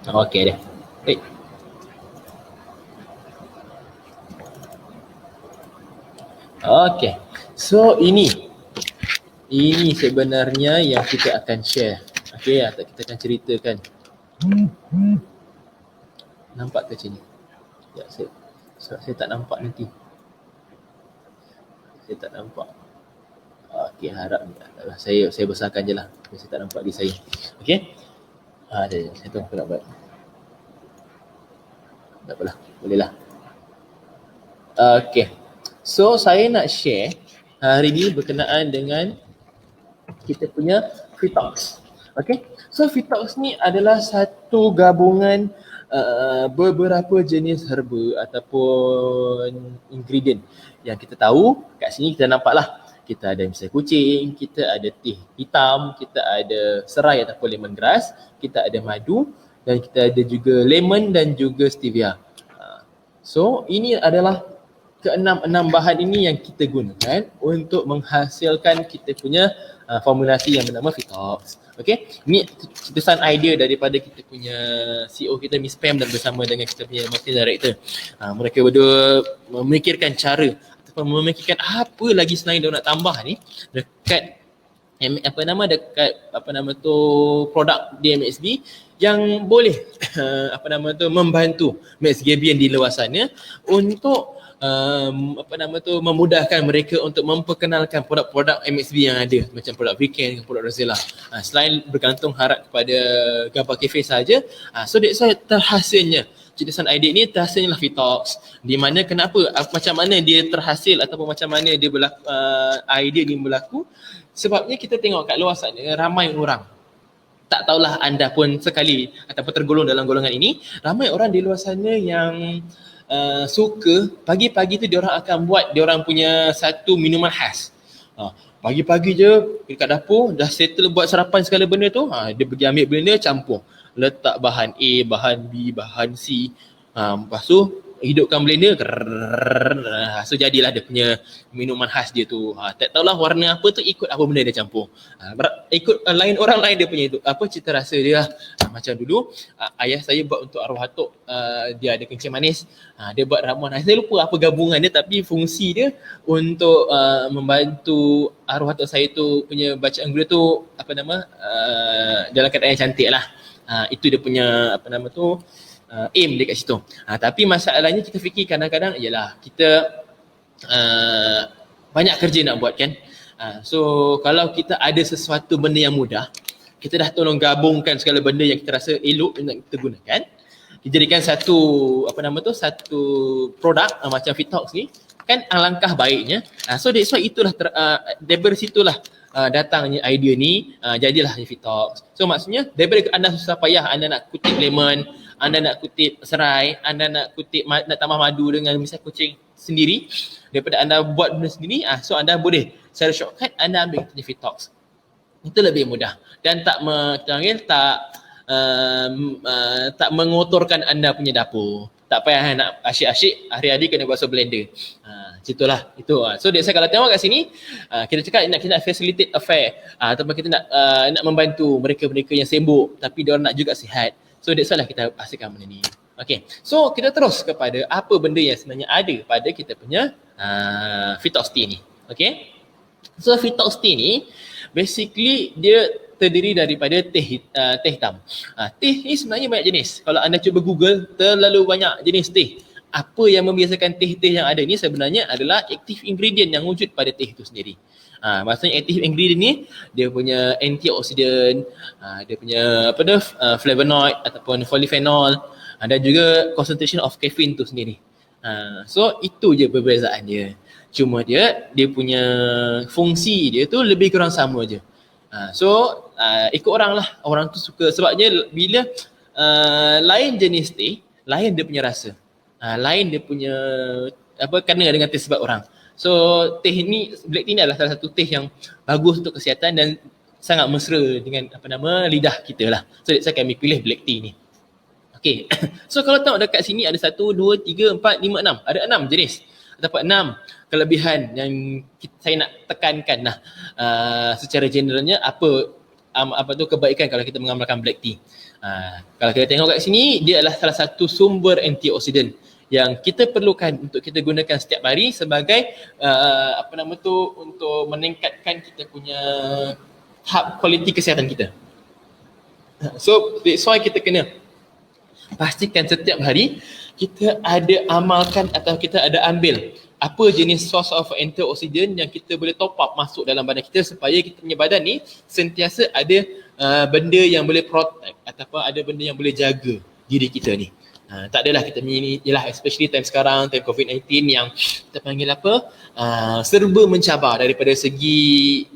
Okey deh. Baik. Okey. So ini sebenarnya yang kita akan share. Okey, atau kita akan ceritakan. Nampak ke sini? Ya, saya tak nampak nanti. Saya tak nampak. Okey, harap saya besarkan je lah. Saya tak nampak di saya. Okey. Saya tunggu aku nak buat. Tak apalah, boleh lah. Okey. So, saya nak share hari ini berkenaan dengan kita punya Fitox. Okay. So Fitox ni adalah satu gabungan beberapa jenis herba ataupun ingredient yang kita tahu. Kat sini kita nampak lah, kita ada misai kucing, kita ada teh hitam, kita ada serai ataupun lemongrass, kita ada madu dan kita ada juga lemon dan juga stevia. So ini adalah keenam bahan ini yang kita gunakan untuk menghasilkan kita punya formulasi yang bernama Fitox. Okay, ini cetusan idea daripada kita punya CEO kita Miss Pam dan bersama dengan kita punya marketing director. Mereka berdua memikirkan cara ataupun memikirkan apa lagi selain dia nak tambah ni dekat produk DMXB yang boleh membantu Max Gabian di luar sana untuk memudahkan mereka untuk memperkenalkan produk-produk MXB yang ada macam produk Weekend, produk Rosella. Selain bergantung harap kepada gambar kafe saja, so that's why terhasilnya cetusan idea ni terhasilnya lah Fitox. Di mana kenapa, macam mana dia terhasil ataupun macam mana dia idea ni berlaku. Sebabnya kita tengok kat luar sana ramai orang, tak tahulah anda pun sekali ataupun tergolong dalam golongan ini, ramai orang di luar sana yang suka pagi-pagi tu diorang akan buat diorang punya satu minuman khas. Pagi-pagi je dekat dapur dah settle buat sarapan segala benda tu, dia pergi ambil benda campur, letak bahan A, bahan B, bahan C, lepas tu hidupkan blender, so jadilah dia punya minuman khas dia tu. Tak tahulah warna apa tu, ikut apa benda dia campur. Ikut lain orang lain dia punya itu cita rasa dia. Macam dulu ayah saya buat untuk arwah atuk, dia ada kencing manis, dia buat ramuan. Saya lupa apa gabungan dia, tapi fungsi dia untuk membantu arwah atuk saya tu punya bacaan gula tu dalam keadaan yang cantik lah. Itu dia punya aim dekat situ. Tapi masalahnya kita fikir kadang-kadang ialah kita banyak kerja nak buat kan. So kalau kita ada sesuatu benda yang mudah, kita dah tolong gabungkan segala benda yang kita rasa elok nak kita gunakan, kita jadikan satu satu produk macam Fitox ni kan, alangkah baiknya. So that's why itulah daripada situlah datangnya idea ni, jadilah Fitox. So maksudnya daripada anda susah payah anda nak kutip lemon, anda nak kutip serai, anda nak tambah madu dengan misal kucing sendiri, daripada anda buat benda sendiri, so anda boleh secara shortcut anda ambil Fitox. Itu lebih mudah dan tak mengotorkan anda punya dapur. Tak payah nak asyik-asyik hari-hari kena basuh blender. Itulah itu. So saya kalau tengok kat sini, kita cakap kita nak facilitate affair, ataupun kita nak membantu mereka-mereka yang sibuk tapi dia orang nak juga sihat. So that's why lah kita hasilkan benda ni. Okay, so kita terus kepada apa benda yang sebenarnya ada pada kita punya Fitox tea ni. Okay, so Fitox tea ni basically dia terdiri daripada teh hitam. Teh ni sebenarnya banyak jenis. Kalau anda cuba Google, terlalu banyak jenis teh. Apa yang membiasakan teh-teh yang ada ni sebenarnya adalah active ingredient yang wujud pada teh itu sendiri. Maksudnya active ingredient ni dia punya antioksidan, dia punya flavonoid ataupun polyphenol, dan juga concentration of caffeine tu sendiri. So itu je perbezaan dia. Cuma dia punya fungsi dia tu lebih kurang sama je. So ikut orang lah, orang tu suka, sebabnya bila lain jenis teh, lain dia punya rasa, lain dia punya kena dengan teh sebab orang. So teh ni, black tea ni adalah salah satu teh yang bagus untuk kesihatan dan sangat mesra dengan lidah kita lah. So that's why kami pilih black tea ni. Okay, so kalau tengok dekat sini ada 1, 2, 3, 4, 5, 6. Ada 6 jenis ataupun 6 kelebihan yang saya nak tekankan lah. Secara generalnya apa kebaikan kalau kita mengamalkan black tea. Kalau kita tengok kat sini, dia adalah salah satu sumber antioksidan yang kita perlukan untuk kita gunakan setiap hari sebagai untuk meningkatkan kita punya tahap kualiti kesihatan kita. So that's why kita kena pastikan setiap hari kita ada amalkan atau kita ada ambil apa jenis source of antioksidan yang kita boleh top up masuk dalam badan kita supaya kita punya badan ni sentiasa ada benda yang boleh protect ataupun ada benda yang boleh jaga diri kita ni. Tak adalah kita ni ialah especially time sekarang, time COVID-19 yang kita panggil serba mencabar daripada segi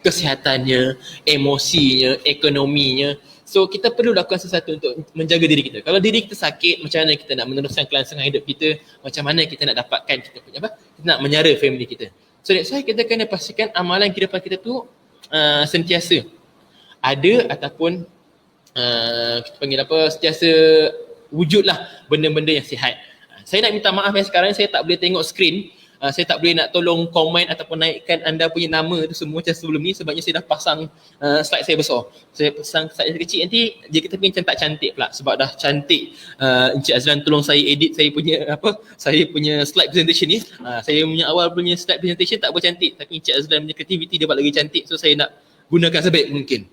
kesihatannya, emosinya, ekonominya. So kita perlu lakukan sesuatu untuk menjaga diri kita. Kalau diri kita sakit, macam mana kita nak meneruskan kelangsungan hidup kita? Macam mana kita nak dapatkan kita punya kita nak menyara family kita? So that's why kita kena pastikan amalan kehidupan kita tu sentiasa ada ataupun kita panggil sentiasa wujudlah benda-benda yang sihat. Saya nak minta maaf sekarang saya tak boleh tengok skrin. Saya tak boleh nak tolong komen ataupun naikkan anda punya nama tu semua macam sebelum ni sebabnya saya dah pasang slide saya besar. Saya pasang slide saya kecil, nanti dia kita macam tak cantik pula sebab dah cantik. Encik Azlan tolong saya edit saya punya slide presentation ni. Saya punya awal punya slide presentation tak bercantik, tapi Encik Azlan punya creativity dia buat lagi cantik, so saya nak gunakan sebaik mungkin.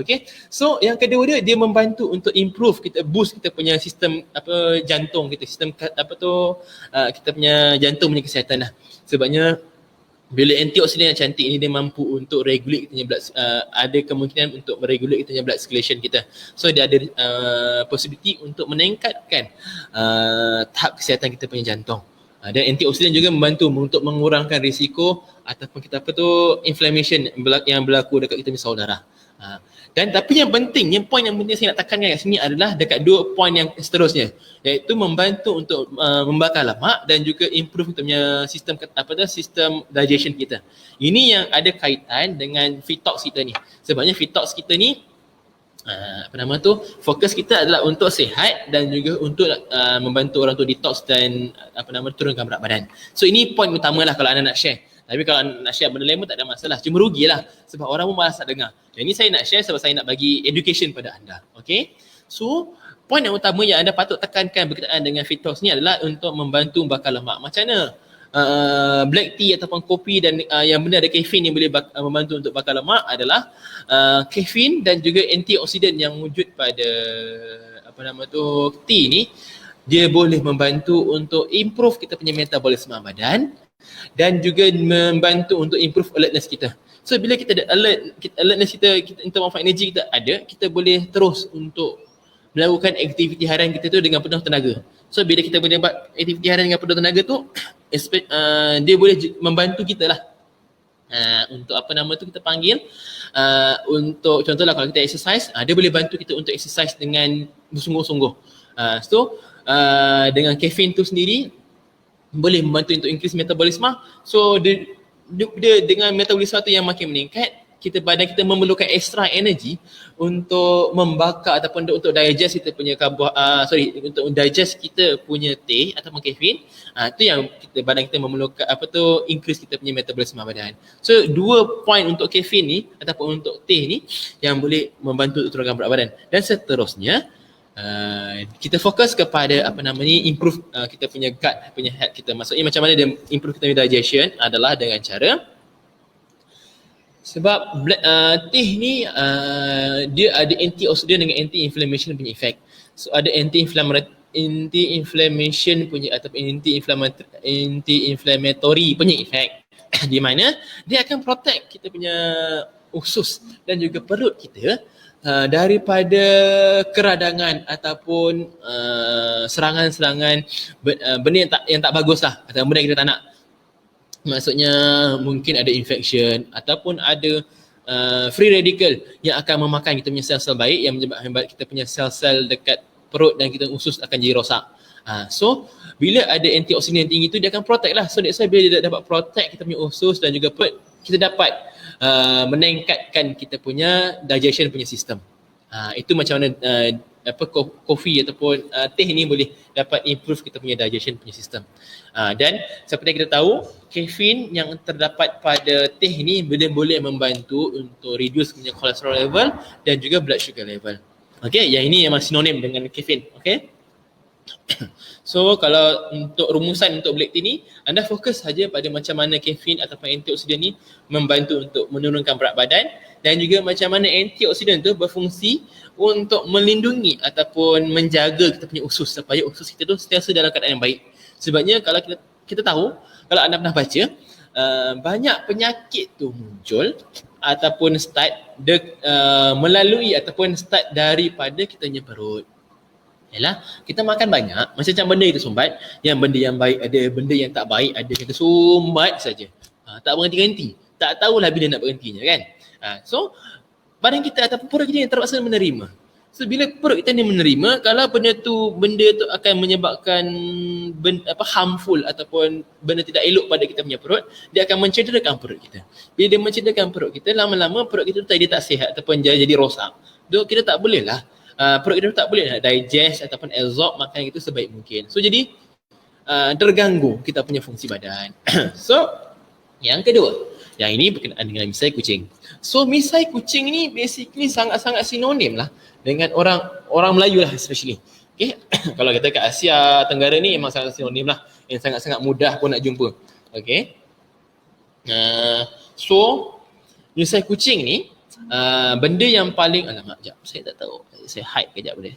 Okay. So yang kedua dia membantu untuk improve kita, boost kita punya sistem jantung kita, sistem kita punya jantung punya kesihatan lah. Sebabnya bila antioksidan yang cantik ni dia mampu untuk regulate kita punya blood, ada kemungkinan untuk meregulate kita punya blood circulation kita. So dia ada possibility untuk meningkatkan tahap kesihatan kita punya jantung. Dan antioksidan juga membantu untuk mengurangkan risiko ataupun kita inflammation yang berlaku dekat kita punya saluran darah. Dan tapi yang penting saya nak tekankan kat sini adalah dekat dua poin yang seterusnya, iaitu membantu untuk membakar lemak dan juga improve kita punya sistem sistem digestion kita. Ini yang ada kaitan dengan fitox kita ni. Sebabnya fitox kita ni fokus kita adalah untuk sihat dan juga untuk membantu orang tu detox dan turunkan berat badan. So ini poin utamalah kalau anda nak share. Tapi kalau anda nak share benda lain pun tak ada masalah. Cuma rugilah sebab orang pun malas nak dengar. Dan ini saya nak share sebab saya nak bagi education pada anda. Okay? So poin yang utama yang anda patut tekankan berkaitan dengan fitox ni adalah untuk membantu membakar lemak. Macam mana black tea ataupun kopi dan yang benda ada kafein yang boleh membantu untuk bakar lemak adalah kafein dan juga antioksidan yang wujud pada tea ni. Dia boleh membantu untuk improve kita punya metabolisme badan dan juga membantu untuk improve alertness kita. So bila kita ada alertness kita in term of energy kita ada, kita boleh terus untuk melakukan aktiviti harian kita tu dengan penuh tenaga. So bila kita boleh buat aktiviti harian dengan penuh tenaga tu, dia boleh membantu kita lah untuk kita panggil untuk contohlah kalau kita exercise, dia boleh bantu kita untuk exercise dengan bersungguh-sungguh. Dengan kafein tu sendiri boleh membantu untuk increase metabolisme. So dia dengan metabolisme tu yang makin meningkat, badan kita memerlukan extra energy untuk membakar ataupun untuk digest kita punya untuk digest kita punya teh ataupun kafein. Itu yang badan kita memerlukan increase kita punya metabolisme badan. So dua point untuk kafein ni ataupun untuk teh ni yang boleh membantu untuk turunkan berat badan. Dan seterusnya kita fokus kepada improve kita punya gut punya health kita. Maksudnya macam mana dia improve kita punya digestion adalah dengan cara sebab teh ni dia ada antioksidan dengan anti-inflammation punya efek. So ada anti-inflammation punya ataupun anti-inflammatory punya efek di mana dia akan protect kita punya usus dan juga perut kita daripada keradangan ataupun serangan-serangan benda yang tak bagus lah atau benda yang kita tak nak. Maksudnya mungkin ada infection ataupun ada free radical yang akan memakan kita punya sel-sel baik yang menyebabkan kita punya sel-sel dekat perut dan kita usus akan jadi rosak. So bila ada antioksidan yang tinggi tu dia akan protect lah. So that's why bila dia dapat protect kita punya usus dan juga perut, kita dapat meningkatkan kita punya digestion punya sistem. Itu macam mana kopi ataupun teh ni boleh dapat improve kita punya digestion punya sistem. Dan seperti yang kita tahu, kafein yang terdapat pada teh ni boleh membantu untuk reduce punya cholesterol level dan juga blood sugar level. Okey, yang ini memang sinonim dengan kafein. Okey. So kalau untuk rumusan untuk black tea ni, anda fokus saja pada macam mana kafein ataupun antioksidan ni membantu untuk menurunkan berat badan dan juga macam mana antioksidan tu berfungsi untuk melindungi ataupun menjaga kita punya usus supaya usus kita tu sentiasa dalam keadaan yang baik. Sebabnya kalau kita tahu, kalau anda pernah baca, banyak penyakit tu muncul ataupun start melalui ataupun start daripada kita punya perut. Yalah, kita makan banyak, macam benda itu sumbat, yang benda yang baik ada, benda yang tak baik ada, kita sumbat saja. Tak berhenti-henti. Tak tahulah bila nak berhentinya kan. So badan kita ataupun perut kita yang terpaksa menerima. So bila perut kita ni menerima, kalau benda tu akan menyebabkan harmful ataupun benda tidak elok pada kita punya perut, dia akan mencederakan perut kita. Bila dia mencederakan perut kita, lama-lama perut kita tu dia tak sihat ataupun jadi rosak. Kita tak boleh lah perut kita tak boleh nak digest ataupun absorb makanan itu sebaik mungkin. So jadi terganggu kita punya fungsi badan. So yang kedua, yang ini berkenaan dengan misai kucing. So misai kucing ni basically sangat-sangat sinonim lah dengan orang Melayu lah especially. Okay. Kalau kita kat Asia Tenggara ni memang sangat sinonim lah, yang sangat-sangat mudah pun nak jumpa. Okay. So misai kucing ni benda yang paling, alamak sekejap, saya tak tahu, saya hide kejap boleh.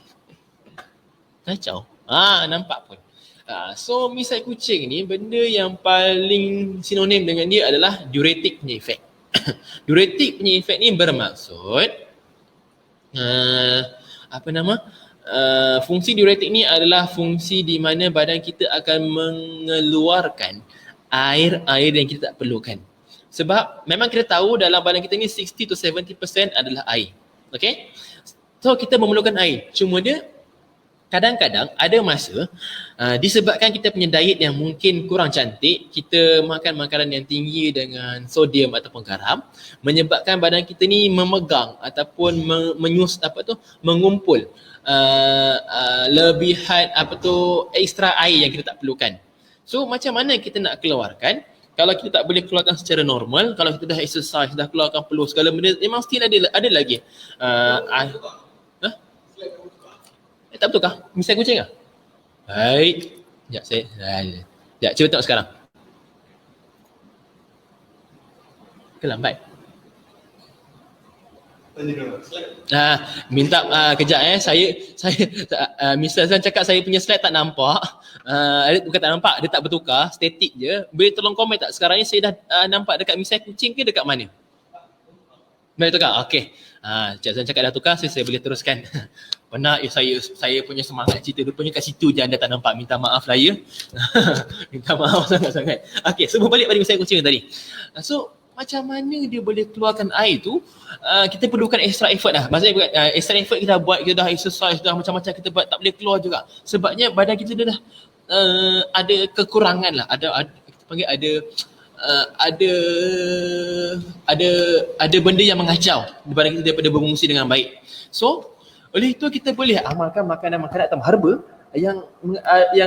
Kacau. Nampak pun. So misai kucing ni benda yang paling sinonim dengan dia adalah diuretik punya efek. Diuretik punya efek ni bermaksud fungsi diuretik ni adalah fungsi di mana badan kita akan mengeluarkan air yang kita tak perlukan. Sebab memang kita tahu dalam badan kita ni 60 to 70% adalah air. Okay? So kita memerlukan air. Cuma dia kadang-kadang ada masa disebabkan kita punya diet yang mungkin kurang cantik, kita makan makanan yang tinggi dengan sodium ataupun garam, menyebabkan badan kita ni memegang ataupun mengumpul lebihan ekstra air yang kita tak perlukan. So macam mana kita nak keluarkan? Kalau kita tak boleh keluarkan secara normal, kalau kita dah exercise, dah keluarkan peluh segala benda, memang still ada lagi. Tak betul kah? Misai kucing kah? Baik. Sekejap, cuba tengok sekarang. Kelambat. Minta kejap saya Mr. Azlan cakap saya punya slide tak nampak. Bukan tak nampak, dia tak bertukar, statik je. Boleh tolong komen tak sekarang ni saya dah nampak dekat misai kucing ke dekat mana? Boleh tukar? Okey. Cik Azlan cakap dah tukar, saya boleh teruskan. Penat saya punya semangat cerita rupanya kat situ je anda tak nampak. Minta maaf lah ya. Minta maaf sangat-sangat. Okey, so balik pada misai kucing tadi. So macam mana dia boleh keluarkan air tu, kita perlukan extra effort lah. Maksudnya extra effort kita buat, kita dah exercise, dah macam-macam kita buat, tak boleh keluar juga. Sebabnya badan kita dah ada kekurangan lah, kita panggil ada benda yang mengacau badan kita daripada berfungsi dengan baik. So oleh itu kita boleh amalkan makanan-makanan atau herba yang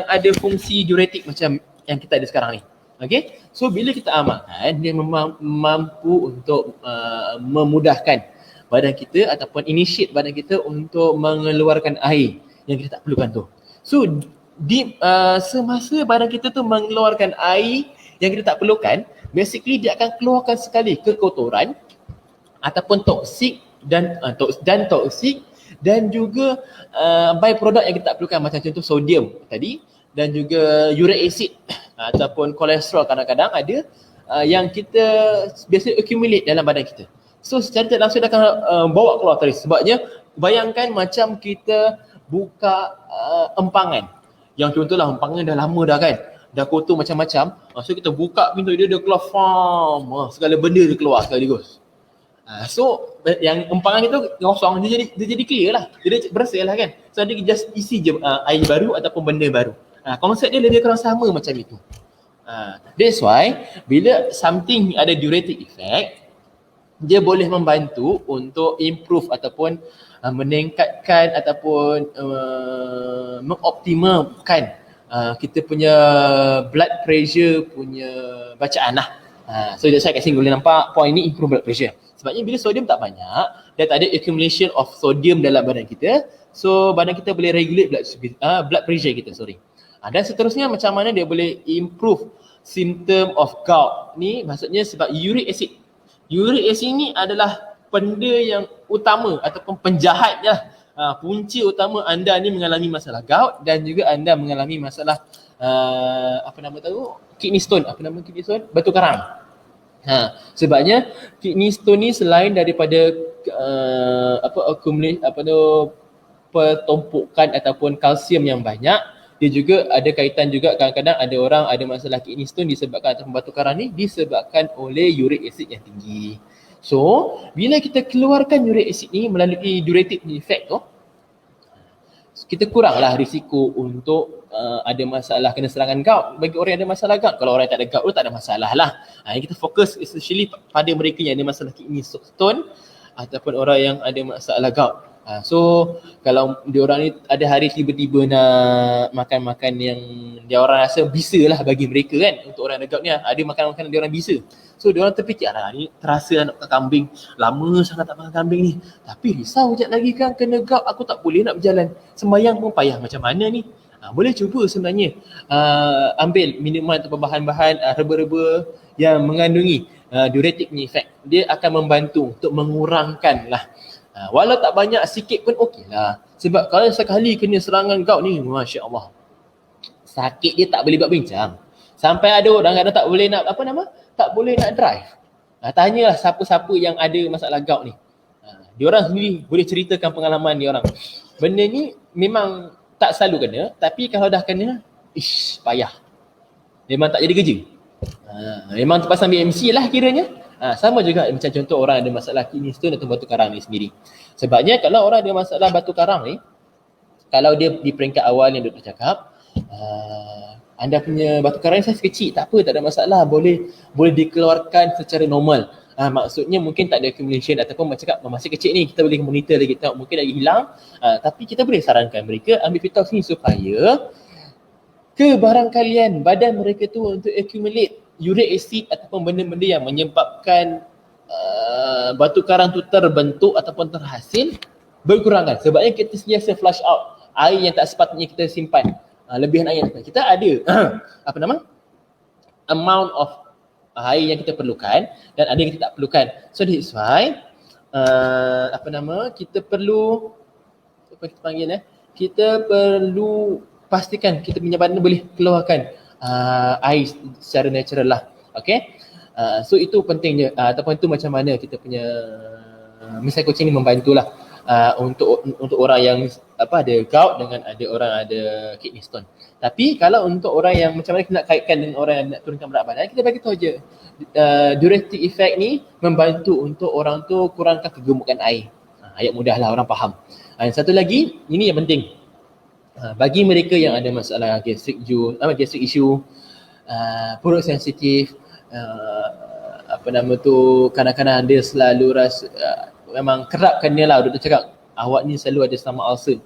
ada fungsi diuretik macam yang kita ada sekarang ni. Okay, so bila kita amalkan, dia mampu untuk memudahkan badan kita ataupun initiate badan kita untuk mengeluarkan air yang kita tak perlukan tu. So semasa badan kita tu mengeluarkan air yang kita tak perlukan, basically dia akan keluarkan sekali kekotoran ataupun toksik dan toksik dan juga byproduct yang kita tak perlukan, macam contoh sodium tadi dan juga uric acid ataupun kolesterol kadang-kadang ada yang kita biasa accumulate dalam badan kita. So secara tak langsung dia akan bawa keluar tadi. Sebabnya bayangkan macam kita buka empangan. Yang contohlah empangan dah lama dah kan, dah kotor macam-macam. So kita buka pintu dia keluar segala benda dia keluar sekaligus. So yang empangan itu kosong, dia jadi clear lah, dia bersih lah kan. So dia just isi je air baru ataupun benda baru. Konsep dia lebih kurang sama macam itu. That's why bila something ada diuretic effect, dia boleh membantu untuk improve ataupun meningkatkan ataupun mengoptimalkan kita punya blood pressure punya bacaan lah. So saya kat sini boleh nampak point ni improve blood pressure. Sebabnya bila sodium tak banyak dan tak ada accumulation of sodium dalam badan kita, so badan kita boleh regulate blood pressure kita, dan seterusnya macam mana dia boleh improve symptom of gout ni, maksudnya sebab uric acid. Uric acid ni adalah benda yang utama ataupun penjahatnya, punca utama anda ni mengalami masalah gout dan juga anda mengalami masalah kidney stone. Kidney stone? Batu karang. Sebabnya kidney stone ni selain daripada pertumpukan ataupun kalsium yang banyak, dia juga ada kaitan juga kadang-kadang ada orang ada masalah kidney stone disebabkan ataupun batu karang ni disebabkan oleh uric acid yang tinggi. So, bila kita keluarkan uric acid ni melalui diuretic effect tu, kita kuranglah risiko untuk ada masalah kena serangan gout bagi orang yang ada masalah gout. Kalau orang yang tak ada gout tu tak ada masalah lah. Kita fokus especially pada mereka yang ada masalah kidney stone ataupun orang yang ada masalah gout. So kalau diorang ni ada hari tiba-tiba nak makan-makan yang dia orang rasa bisa lah bagi mereka kan, untuk orang ada gout ni ada makan-makan dia orang bisa. So diorang terfikir ni terasa nak makan kambing, lama sangat tak makan kambing ni, tapi risau sekejap lagi kan kena gout, aku tak boleh nak berjalan, sembahyang pun payah macam mana ni. Boleh cuba sebenarnya ambil minuman atau bahan-bahan herba-herba yang mengandungi diuretic effect. Dia akan membantu untuk mengurangkan lah. Walau tak banyak, sikit pun okey lah. Sebab kalau sekali kena serangan gout ni, Masya Allah, sakit dia tak boleh buat bincang. Sampai ada orang kadang tak boleh nak, tak boleh nak drive. Tanyalah siapa-siapa yang ada masalah gout ni. Diorang sendiri boleh ceritakan pengalaman diorang. Benda ni memang tak selalu kena, tapi kalau dah kena, payah. Memang tak jadi kerja. Memang terpaksa ambil MC lah kiranya. Sama juga macam contoh orang ada masalah kidney stone atau batu karang ni sendiri. Sebabnya kalau orang ada masalah batu karang ni, kalau dia di peringkat awal yang doktor cakap, anda punya batu karang saiz kecil, tak apa, tak ada masalah, boleh dikeluarkan secara normal. Maksudnya mungkin tak ada accumulation ataupun macam cakap masih kecil ni, kita boleh monitor lagi, tengok mungkin lagi hilang, tapi kita boleh sarankan mereka ambil Vitox ni supaya kebarangkalian badan mereka tu untuk accumulate uric acid ataupun benda-benda yang menyebabkan batu karang tu terbentuk ataupun terhasil berkurangan. Sebabnya kita sentiasa flush out air yang tak sepatutnya kita simpan, lebihan air yang kita ada amount of air yang kita perlukan dan ada yang kita tak perlukan. So that's why kita perlu kita perlu pastikan kita punya badan boleh keluarkan air secara natural lah. Okay, so itu pentingnya, ataupun itu macam mana kita punya misal coaching ni membantulah untuk orang yang ada gout dengan ada orang ada kidney stone. Tapi kalau untuk orang yang macam mana kita nak kaitkan dengan orang yang nak turunkan berat badan, kita bagi tahu je diuretic effect ni membantu untuk orang tu kurangkan kegemukan air. Ayat mudah lah orang faham. Satu lagi, ini yang penting, bagi mereka yang ada masalah gastric issue, perut sensitif, kadang-kadang dia selalu rasa memang kerap kena lah doktor cakap awak ni selalu ada stomach ulcer.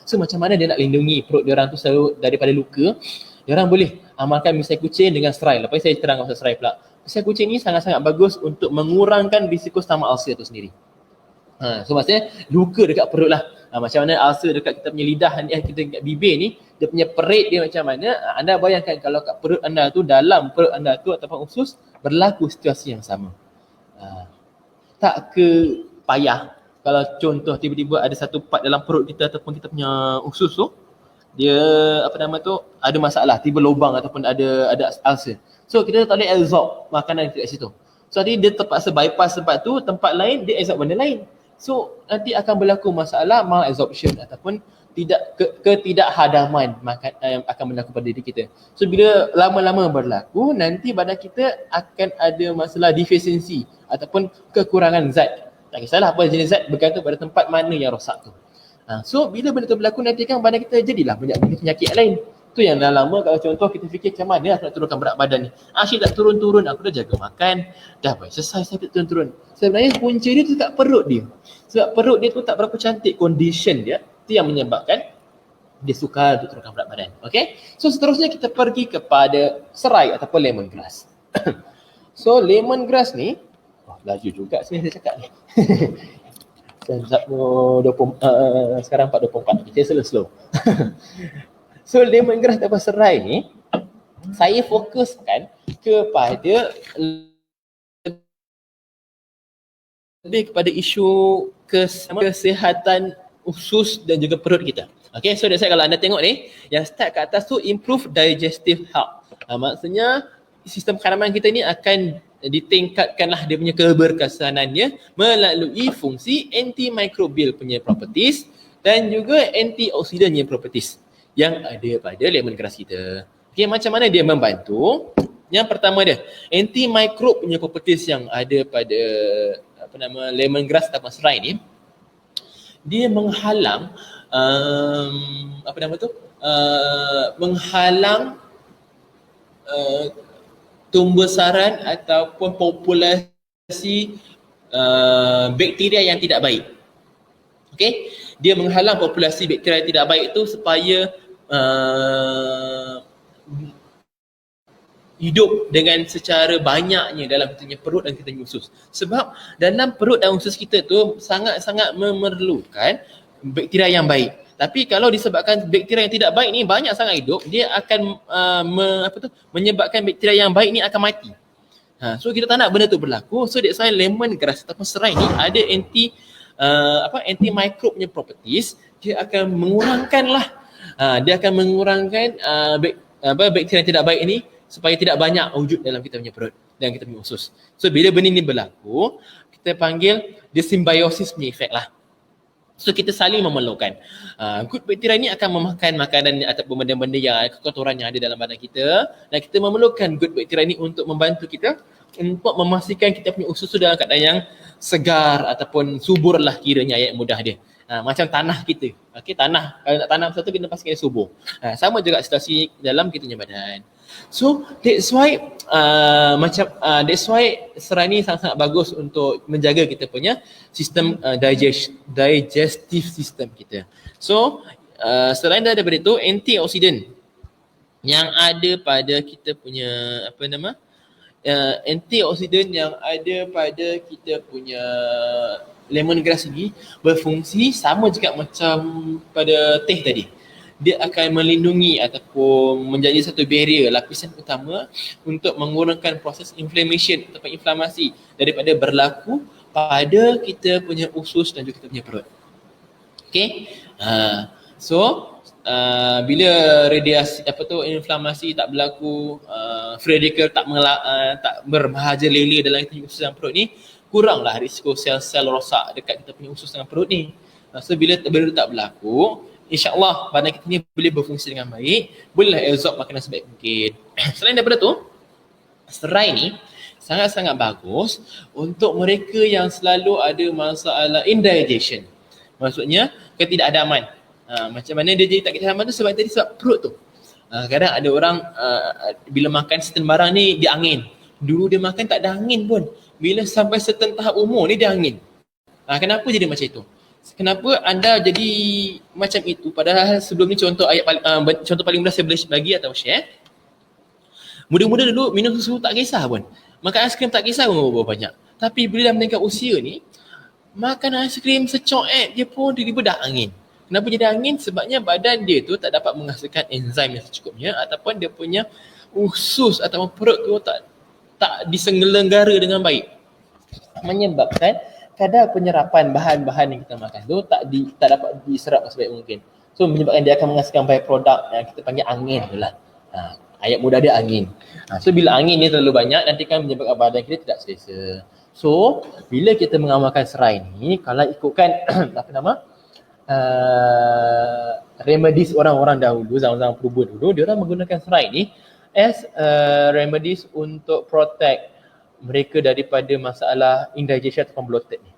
So macam mana dia nak lindungi perut dia orang tu selalu daripada luka? Dia orang boleh amalkan misai kucing dengan sterile. Lepas saya terang pasal sterile pula. Misai kucing ni sangat-sangat bagus untuk mengurangkan risiko stomach ulcer tu sendiri. So maksudnya luka dekat perut lah. Macam mana ulcer dekat kita punya lidah ni, kita dekat bibir ni, dia punya perit dia macam mana. Anda bayangkan kalau kat perut anda tu, dalam perut anda tu ataupun usus berlaku situasi yang sama. Tak ke payah kalau contoh tiba-tiba ada satu part dalam perut kita ataupun kita punya usus tu, dia ada masalah, tiba lubang ataupun ada ulcer. So kita tak boleh absorb makanan kat situ. So nanti dia terpaksa bypass tempat tu, tempat lain dia absorb benda lain. So nanti akan berlaku masalah malabsorption ataupun ketidakhadaman yang akan berlaku pada diri kita. So bila lama-lama berlaku, nanti badan kita akan ada masalah defisiensi ataupun kekurangan zat. Tak kisahlah apa jenis zat, bergantung pada tempat mana yang rosak tu. So bila benda tu berlaku, nanti kan badan kita jadilah banyak penyakit lain. Tu yang dah lama kalau contoh kita fikir macam mana aku nak turunkan berat badan ni. Asyik tak turun-turun, aku dah jaga makan, dah buat exercise tapi tak turun-turun. Sebenarnya punca dia tu kat perut dia. Sebab perut dia tu tak berapa cantik condition dia, tu yang menyebabkan dia sukar untuk turunkan berat badan. Okay? So seterusnya kita pergi kepada serai ataupun lemongrass. So lemongrass ni, laju juga sebenarnya saya cakap ni. Sekarang 4.24, saya slow. So lemongrass ataupun serai ni, saya fokuskan kepada lebih kepada isu kesihatan usus dan juga perut kita. Okay, so that's why kalau anda tengok ni, yang start kat atas tu improve digestive health. Maksudnya sistem penkanaman kita ni akan ditingkatkanlah dia punya keberkesanannya melalui fungsi antimicrobial punya properties dan juga antioksidan punya properties yang ada pada lemongrass kita. Okay, macam mana dia membantu? Yang pertama dia, antimicrobe punya properties yang ada pada lemongrass atau serai ni, dia menghalang menghalang tumbesaran ataupun populasi bakteria yang tidak baik. Okey, dia menghalang populasi bakteria yang tidak baik itu supaya hidup dengan secara banyaknya dalam kita punya perut dan kita punya usus. Sebab dalam perut dan usus kita tu sangat-sangat memerlukan bakteria yang baik. Tapi kalau disebabkan bakteria yang tidak baik ni banyak sangat hidup, dia akan menyebabkan bakteria yang baik ni akan mati. So kita tak nak benda tu berlaku. So that's why lemongrass ataupun serai ni ada antimicrobe punya properties. Dia akan mengurangkanlah bakteria yang tidak baik ni supaya tidak banyak wujud dalam kita punya perut dan kita punya usus. So bila benda ni berlaku, kita panggil dia simbiosis punya efek lah. So kita saling memerlukan. Good bacteria ni akan memakan makanan ataupun benda-benda yang kotoran yang ada dalam badan kita, dan kita memerlukan good bacteria ni untuk membantu kita untuk memastikan kita punya usus tu dalam keadaan yang segar ataupun subur lah kiranya ayat mudah dia. Macam tanah kita. Okay, tanah. Kalau nak tanam sesuatu kena pastikan dia subur. Sama juga situasi dalam kita punya badan. So that's why serai ni sangat-sangat bagus untuk menjaga kita punya sistem digestive system kita. So selain daripada itu, antioksidan yang ada pada kita punya antioksidan yang ada pada kita punya lemongrass ni berfungsi sama juga macam pada teh tadi. Dia akan melindungi ataupun menjadi satu barrier, lapisan utama untuk mengurangkan proses inflammation ataupun inflamasi daripada berlaku pada kita punya usus dan juga kita punya perut. Okay, bila radiasi inflamasi tak berlaku, free radical tak berbahaja lele dalam kita punya usus dan perut ni, kuranglah risiko sel-sel rosak dekat kita punya usus dan perut ni. So bila benda tak berlaku, InsyaAllah badan kita ni boleh berfungsi dengan baik, bolehlah absorb makanan sebaik mungkin. Selain daripada tu, serai ni sangat-sangat bagus untuk mereka yang selalu ada masalah indigestion. Maksudnya ketidakadaman. Macam mana dia jadi tak ketidakadaman tu sebab perut tu. Kadang ada orang bila makan certain barang ni dia angin. Dulu dia makan tak ada angin pun. Bila sampai certain tahap umur ni dia angin. Kenapa jadi macam itu? Kenapa anda jadi macam itu? Padahal sebelum ni contoh paling mudah saya boleh bagi atau share. Muda-muda dulu minum susu tak kisah pun. Makan aiskrim tak kisah pun berapa banyak. Tapi bila dah meningkat usia ni, makan aiskrim secoek je pun tiba-tiba dah angin. Kenapa jadi angin? Sebabnya badan dia tu tak dapat menghasilkan enzim yang secukupnya, ataupun dia punya usus ataupun perut tu tak diselenggara dengan baik. Menyebabkan kadar penyerapan bahan-bahan yang kita makan tu tak dapat diserap sebaik mungkin. So menyebabkan dia akan menghasilkan byproduct yang kita panggil angin tu lah. Ayat mudah dia angin. So bila angin ni terlalu banyak, nanti kan menyebabkan badan kita tidak selesa. So bila kita mengamalkan serai ni, kalau ikutkan remedies orang-orang dahulu, zaman-zaman purba dulu, dia orang menggunakan serai ni as remedies untuk protect mereka daripada masalah indigestion ataupun bloated ni.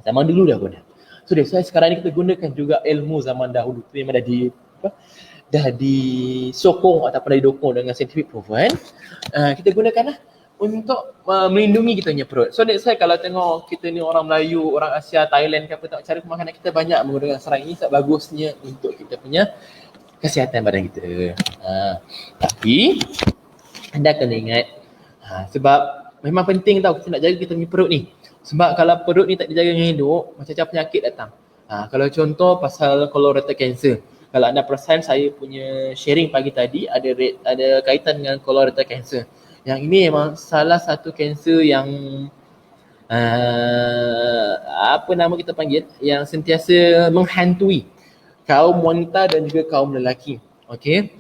Zaman dulu dah guna. So that's why sekarang ni kita gunakan juga ilmu zaman dahulu tu memang dah dah disokong ataupun dah didukung dengan scientific proven, kita gunakanlah untuk melindungi kita punya perut. So that's why kalau tengok kita ni orang Melayu, orang Asia, Thailand ke apa, tengok cara pemakanan kita banyak menggunakan serai ini sebab bagusnya untuk kita punya kesihatan badan kita. Tapi anda kena ingat, sebab memang penting tau kita nak jaga kita punya perut ni. Sebab kalau perut ni tak dijaga dengan hidup, macam-macam penyakit datang. Kalau contoh pasal colorectal cancer. Kalau anda perasan saya punya sharing pagi tadi ada kaitan dengan colorectal cancer. Yang ini memang salah satu kanser yang apa nama kita panggil, yang sentiasa menghantui kaum wanita dan juga kaum lelaki. Okey.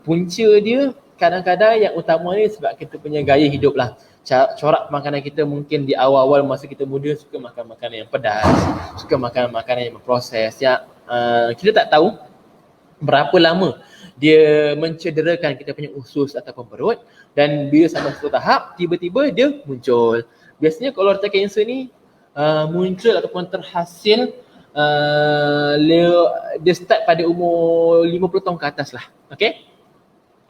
Punca dia kadang-kadang yang utama ni sebab kita punya gaya hidup lah. Corak makanan kita mungkin di awal-awal masa kita muda suka makan makanan yang pedas, suka makan makanan yang berproses, yang kita tak tahu berapa lama dia mencederakan kita punya usus ataupun perut, dan bila sampai satu tahap tiba-tiba dia muncul. Biasanya colorectal cancer ni muncul ataupun terhasil dia start pada umur 50 tahun ke atas lah. Okay?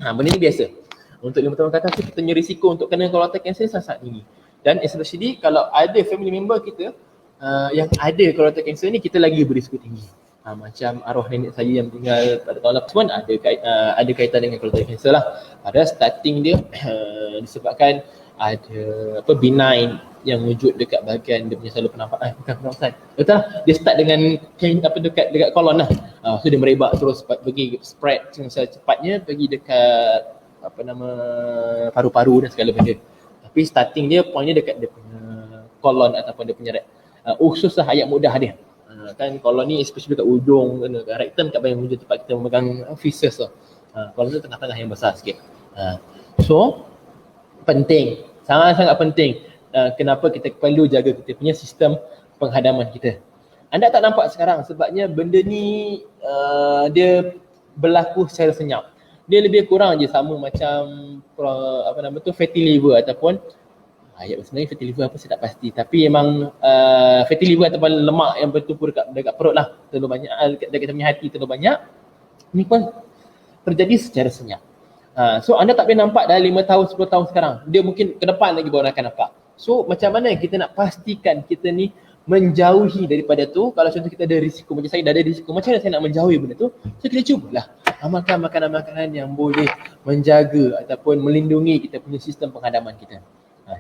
Benda ni biasa. Untuk 5 tahun ke atas tu kita punya risiko untuk kena colorectal cancer sangat tinggi. Dan especially kalau ada family member kita yang ada colorectal cancer ni, kita lagi berisiko tinggi. Macam arwah nenek saya yang meninggal pada tahun 80 ada kaitan dengan colorectal cancer lah. Pada starting dia disebabkan ada benign yang wujud dekat bahagian dia punya saluran pernafasan. Bukan pernafasan. Betul lah. Dia start dengan dekat kolon lah. So dia merebak terus pergi spread cepatnya pergi dekat paru-paru dan segala benda. Tapi starting dia pointnya dekat dia punya kolon ataupun dia punya usus lah, hayat mudah dia. Kan kolon ni especially kat ujung, kat rectum, kat bahagian ujung tempat kita memegang feces lah. Kolon tu tengah-tengah yang besar sikit. So penting, sangat-sangat penting. Kenapa kita perlu jaga kita punya sistem penghadaman kita. Anda tak nampak sekarang sebabnya benda ni dia berlaku secara senyap. Dia lebih kurang je sama macam fatty liver ataupun sebenarnya fatty liver apa saya tak pasti, tapi memang fatty liver ataupun lemak yang bertumpul dekat perut lah terlalu banyak, dekat punya hati terlalu banyak, ni pun terjadi secara senyap. So anda tak boleh nampak dah 5 tahun 10 tahun sekarang, dia mungkin ke depan lagi baru akan nampak. So macam mana kita nak pastikan kita ni menjauhi daripada tu? Kalau contoh kita ada risiko, macam saya dah ada risiko, macam mana saya nak menjauhi benda tu? So kita cubalah amalkan makanan-makanan yang boleh menjaga ataupun melindungi kita punya sistem penghadaman kita.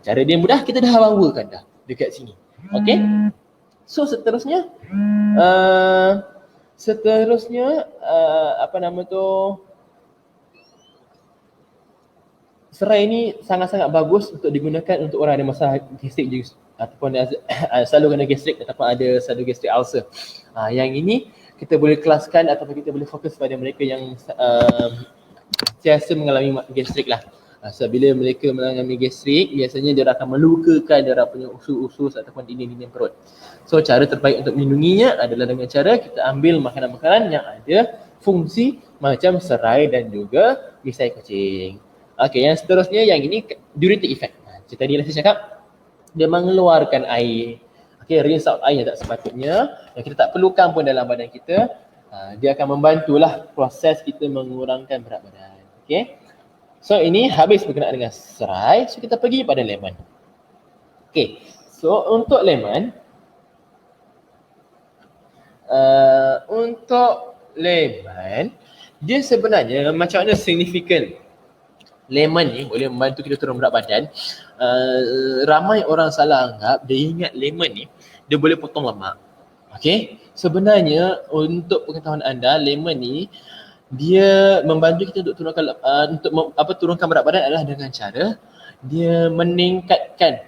Cara dia mudah, kita dah bawakan dah dekat sini. Okay? So seterusnya serai ni sangat-sangat bagus untuk digunakan untuk orang ada masalah gastrik juga, ataupun selalu kena gastrik ataupun ada selalu gastrik ulcer. Yang ini kita boleh kelaskan ataupun kita boleh fokus pada mereka yang sentiasa mengalami gastrik lah. So bila mereka mengalami gastrik, biasanya dia akan melukakan dia punya usus-usus ataupun dinding-dinding perut. So cara terbaik untuk melindunginya adalah dengan cara kita ambil makanan-makanan yang ada fungsi macam serai dan juga misai kucing. Okay, yang seterusnya yang ini diuretic effect. Tadi saya cakap dia mengeluarkan air. Okay, rinse out air yang tak sepatutnya yang kita tak perlukan pun dalam badan kita. Dia akan membantulah proses kita mengurangkan berat badan. Okay. So ini habis berkenaan dengan serai. So kita pergi pada lemon. Okay. So untuk lemon, dia sebenarnya macam mana signifikan lemon ni boleh membantu kita turun berat badan. Ramai orang salah anggap dia ingat lemon ni dia boleh potong lemak. Okay. Sebenarnya untuk pengetahuan anda, lemon ni dia membantu kita untuk turunkan berat badan adalah dengan cara dia meningkatkan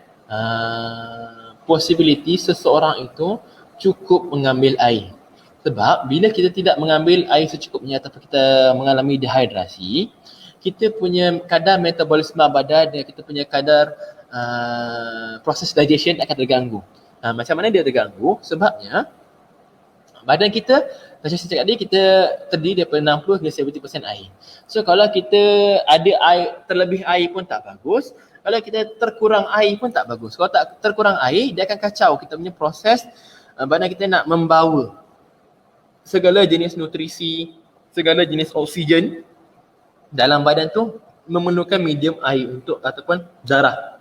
possibility seseorang itu cukup mengambil air. Sebab bila kita tidak mengambil air secukupnya ataupun kita mengalami dehidrasi, kita punya kadar metabolisme badan dan kita punya kadar proses digestion akan terganggu. Macam mana dia terganggu? Sebabnya badan kita, macam saya cakap tadi, kita terdiri daripada 60 hingga 70% air. So kalau kita ada air, terlebih air pun tak bagus. Kalau kita terkurang air pun tak bagus. Kalau tak terkurang air, dia akan kacau kita punya proses badan kita nak membawa segala jenis nutrisi segala jenis oksigen dalam badan tu memerlukan medium air untuk ataupun darah.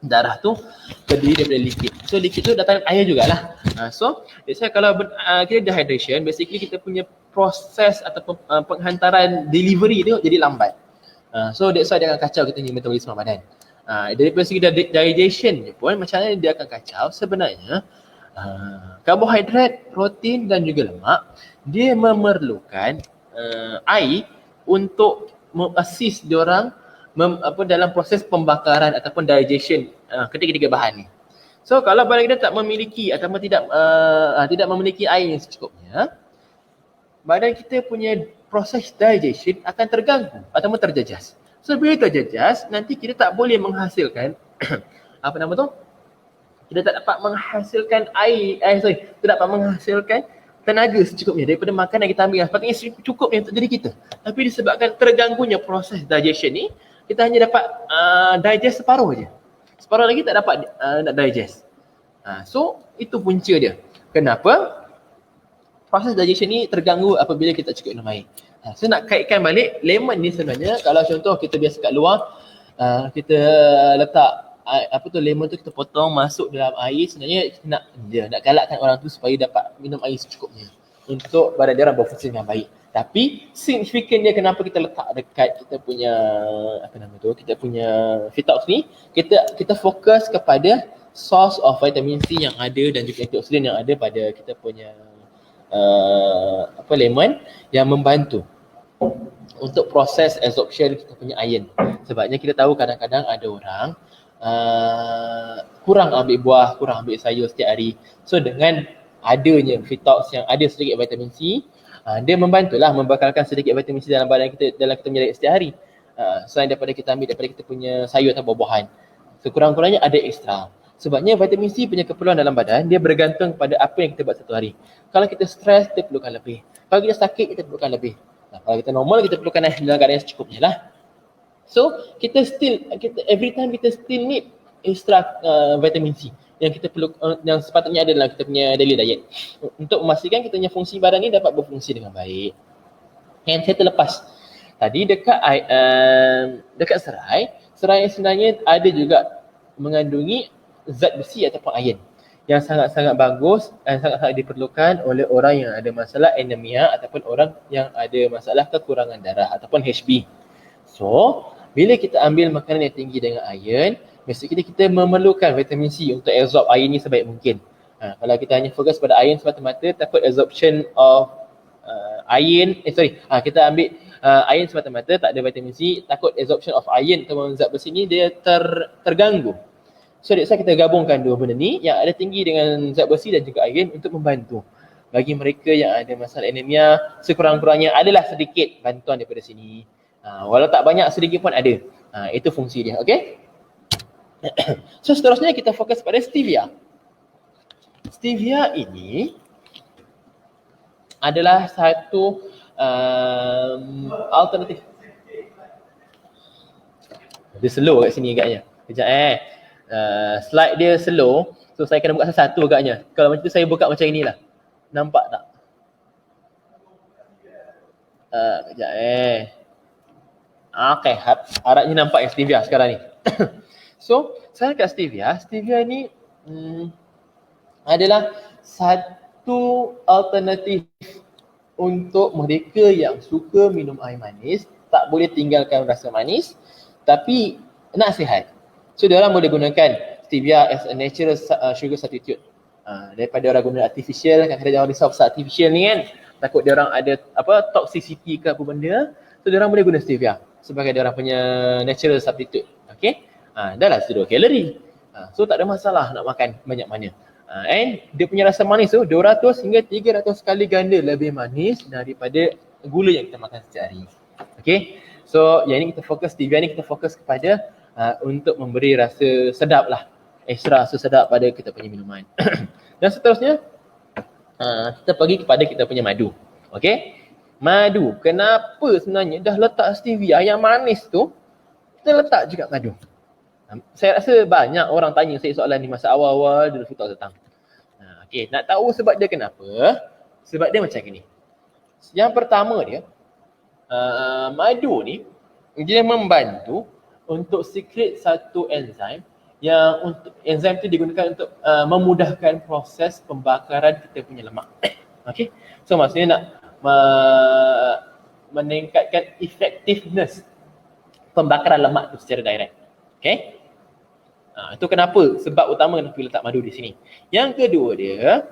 Darah tu terdiri daripada liquid. So liquid tu datang air jugalah. So kalau kita dehydration, basically kita punya proses ataupun penghantaran delivery tu jadi lambat. So that's why dia akan kacau kita punya metabolisme badan. Daripada segi digestion pun macam mana dia akan kacau sebenarnya. Karbohidrat, protein dan juga lemak dia memerlukan air untuk assist diorang dalam proses pembakaran ataupun digestion ketiga-tiga bahan ni. So kalau badan kita tak memiliki ataupun tidak memiliki air yang secukupnya, badan kita punya proses digestion akan terganggu ataupun terjejas. So bila terjejas, nanti kita tak boleh menghasilkan kita tak dapat menghasilkan tidak dapat menghasilkan tenaga secukupnya daripada makanan yang kita ambil. Sepatutnya cukupnya untuk diri kita. Tapi disebabkan terganggunya proses digestion ni, kita hanya dapat digest separuh je. Separuh lagi tak dapat nak digest. So itu punca dia. Kenapa? Proses digestion ni terganggu apabila kita tak cukup minum air. So nak kaitkan balik, lemon ni sebenarnya kalau contoh kita biasa kat luar, kita letak lemon tu kita potong masuk dalam air, sebenarnya nak galakkan orang tu supaya dapat minum air secukupnya untuk badan dia orang berfungsi dengan baik. Tapi signifikan dia kenapa kita letak dekat kita punya kita punya Fitox ni, kita fokus kepada source of vitamin C yang ada dan juga antioksidan yang ada pada kita punya lemon yang membantu untuk proses absorption kita punya iron. Sebabnya kita tahu kadang-kadang ada orang kurang ambil buah, kurang ambil sayur setiap hari. So dengan adanya Fitox yang ada sedikit vitamin C, dia membantulah membakalkan sedikit vitamin C dalam badan kita, dalam kita punya diet setiap hari. Selain daripada kita ambil daripada kita punya sayur atau buah-buahan. Sekurang-kurangnya ada ekstra. Sebabnya vitamin C punya keperluan dalam badan, dia bergantung pada apa yang kita buat satu hari. Kalau kita stres, kita perlukan lebih. Kalau kita sakit, kita perlukan lebih. Kalau kita normal, kita perlukan dalam keadaan yang secukupnya lah. So, every time kita still need extra vitamin C yang kita perlu, yang sepatutnya ada dalam kita punya daily diet untuk memastikan kita punya fungsi badan ni dapat berfungsi dengan baik. And saya terlepas tadi dekat serai sebenarnya ada juga mengandungi zat besi ataupun iron yang sangat-sangat bagus dan sangat-sangat diperlukan oleh orang yang ada masalah anemia ataupun orang yang ada masalah kekurangan darah ataupun HB. So, bila kita ambil makanan yang tinggi dengan iron, basically kita memerlukan vitamin C untuk absorb iron ni sebaik mungkin. Kalau kita hanya fokus pada iron semata-mata, takut absorption of kita ambil iron semata-mata, tak ada vitamin C, takut absorption of iron atau zat besi ni dia terganggu. So that's why kita gabungkan dua benda ni yang ada tinggi dengan zat besi dan juga iron untuk membantu bagi mereka yang ada masalah anemia, sekurang-kurangnya adalah sedikit bantuan daripada sini. Walau tak banyak, sedikit pun ada. Itu fungsi dia, okey? So seterusnya kita fokus pada stevia. Stevia ini adalah satu alternatif. Dia slow kat sini agaknya. Kejap slide dia slow. So saya kena buka satu-satu agaknya. Kalau macam tu saya buka macam inilah. Nampak tak? Kejap Okay, harapnya nampak yang stevia sekarang ni. So, saya kat stevia ni adalah satu alternatif untuk mereka yang suka minum air manis, tak boleh tinggalkan rasa manis, tapi nak sihat. So, diorang boleh gunakan stevia as a natural sugar substitute. Daripada orang guna artificial, kadang-kadang orang risau pasal artificial ni kan, takut diorang ada toxicity ke apa benda. So, diorang boleh guna stevia sebagai diorang punya natural substitute. Okay? Dah lah 0 kalori. So tak ada masalah nak makan banyak mana. And dia punya rasa manis tu 200 hingga 300 kali ganda lebih manis daripada gula yang kita makan setiap hari. Okay? So yang ini kita fokus, stevia ni kita fokus kepada untuk memberi rasa sedap lah. Extra rasa sedap pada kita punya minuman. Dan seterusnya kita pergi kepada kita punya madu. Okay? Madu. Kenapa sebenarnya dah letak stevia yang manis tu, kita letak juga madu? Saya rasa banyak orang tanya saya soalan ni masa awal-awal dulu Fitox datang. Okay, nak tahu sebab dia kenapa? Sebab dia macam ni. Yang pertama dia, madu ni dia membantu untuk secrete satu enzim yang untuk enzim tu digunakan untuk memudahkan proses pembakaran kita punya lemak. Okey. So maksudnya nak meningkatkan effectiveness pembakaran lemak tu secara direct. Okey. Itu kenapa sebab utama kenapa letak madu di sini. Yang kedua dia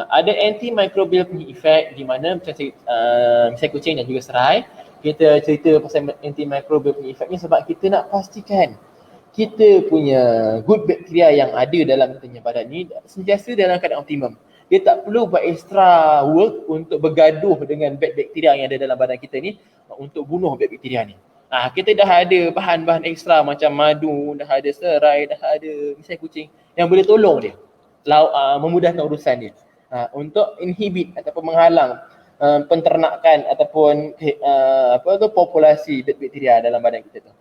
ada antimicrobial punya efek di mana macam misalnya kucing dan juga serai, kita cerita pasal antimicrobial punya efek ni sebab kita nak pastikan kita punya good bacteria yang ada dalam kita punya badan ni sentiasa dalam keadaan optimum. Dia tak perlu buat extra work untuk bergaduh dengan bad bacteria yang ada dalam badan kita ni untuk bunuh bad bacteria ni. Kita dah ada bahan-bahan ekstra macam madu, dah ada serai, dah ada misalnya kucing yang boleh tolong dia memudahkan urusan dia untuk inhibit ataupun menghalang penternakan ataupun populasi bacteria dalam badan kita tu.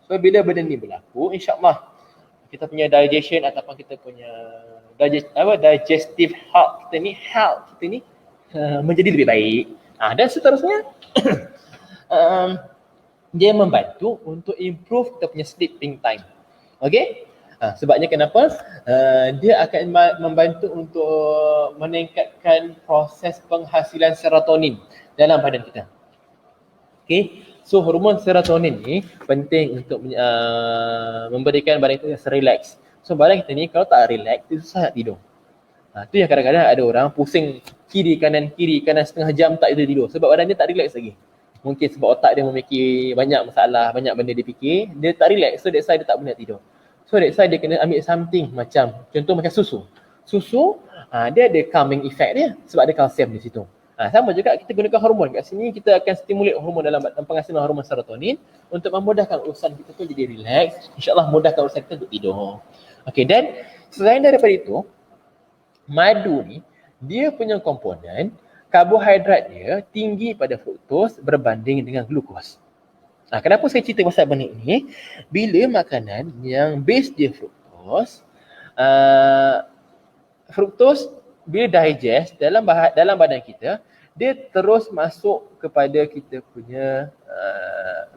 So bila benda ni berlaku, insya-Allah kita punya digestion ataupun kita punya digestive health kita ni menjadi lebih baik. Dan seterusnya dia membantu untuk improve kita punya sleeping time. Okay? Sebabnya kenapa? Dia akan membantu untuk meningkatkan proses penghasilan serotonin dalam badan kita. Okay? So hormon serotonin ni penting untuk memberikan badan kita relax. So badan kita ni kalau tak relax, dia susah nak tidur. Tu yang kadang-kadang ada orang pusing kiri kanan setengah jam tak tidur sebab badan dia tak relax lagi. Mungkin sebab otak dia memikir banyak masalah, banyak benda dia fikir, dia tak relax, so that's why dia tak boleh tidur. So that's why dia kena ambil something macam, contoh macam susu. Susu, dia ada calming effect dia sebab ada kalsium di situ. Sama juga kita gunakan hormon. Kat sini kita akan stimulate hormon dalam penghasilan hormon serotonin untuk memudahkan urusan kita tu jadi relax. InsyaAllah mudahkan urusan kita untuk tidur. Okay, dan selain daripada itu, madu ni, dia punya komponen, karbohidrat dia tinggi pada fruktos berbanding dengan glukos. Kenapa saya cerita pasal benda ini? Bila makanan yang base dia fruktos bila digest dalam badan kita, dia terus masuk kepada kita punya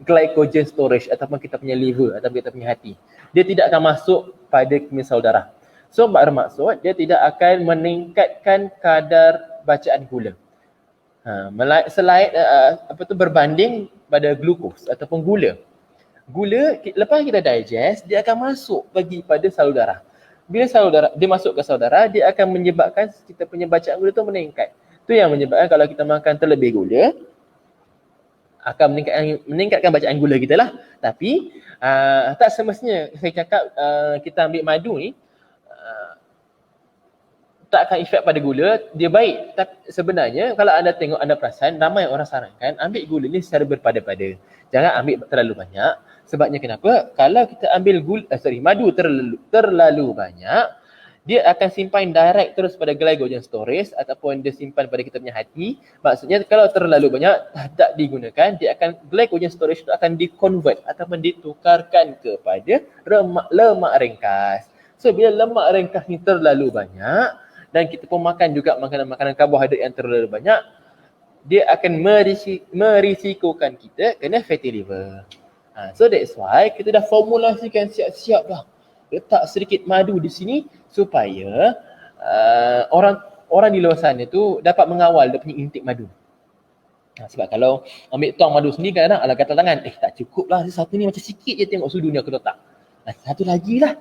glycogen storage ataupun kita punya liver ataupun kita punya hati. Dia tidak akan masuk pada kemisal darah. So bermaksud dia tidak akan meningkatkan kadar bacaan gula. Selain berbanding pada glukos ataupun gula. Gula lepas kita digest, dia akan masuk bagi pada salur darah. Bila salur darah dia masuk ke salur darah, dia akan menyebabkan kita punya bacaan gula tu meningkat. Tu yang menyebabkan kalau kita makan terlebih gula akan meningkatkan bacaan gula kita lah. Tapi tak semestinya saya cakap kita ambil madu ni tak akan efek pada gula, dia baik. Tapi sebenarnya kalau anda tengok, anda perasan, ramai orang sarankan ambil gula ni secara berpada-pada. Jangan ambil terlalu banyak. Sebabnya kenapa? Kalau kita ambil madu terlalu banyak, dia akan simpan direct terus pada glycogen storage ataupun dia simpan pada kita punya hati. Maksudnya kalau terlalu banyak tak digunakan, dia akan glycogen storage itu akan di-convert ataupun ditukarkan kepada lemak ringkas. So bila lemak ringkas ni terlalu banyak, dan kita pun makan juga makanan-makanan karbohidrat yang terlalu banyak, dia akan merisikokan kita kena fatty liver. So that's why kita dah formulasikan siap-siap dah. Letak sedikit madu di sini supaya orang di luar sana tu dapat mengawal dia punya intake madu. Sebab kalau ambil tuang madu sendiri kadang-kadang ala gatal tangan, tak cukup lah, satu ni macam sikit je tengok sudu ni aku letak. Satu lagi lah.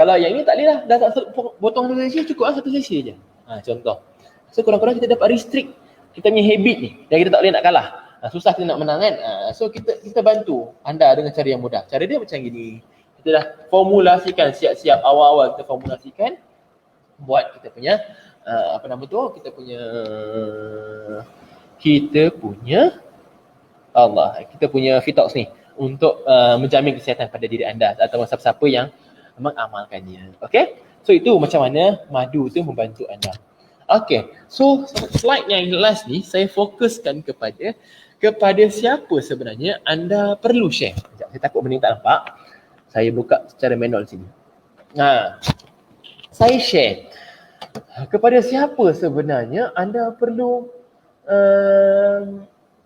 Kalau yang ini tak boleh lah, dah tak potong satu sesi, cukup lah satu sesi je. Contoh. So kurang-kurang kita dapat restrict kita punya habit ni dan kita tak boleh nak kalah. Susah kita nak menang kan. So kita bantu anda dengan cara yang mudah. Cara dia macam gini. Kita dah formulasikan siap-siap awal-awal kita formulasikan buat kita punya kita punya Fitox ni untuk menjamin kesihatan pada diri anda atau siapa-siapa yang mengamalkannya. Okay? So itu macam mana madu tu membantu anda. Okay. So slide yang last ni saya fokuskan kepada siapa sebenarnya anda perlu share. Sekejap, saya takut benda ni tak nampak. Saya buka secara manual sini. Saya share kepada siapa sebenarnya anda perlu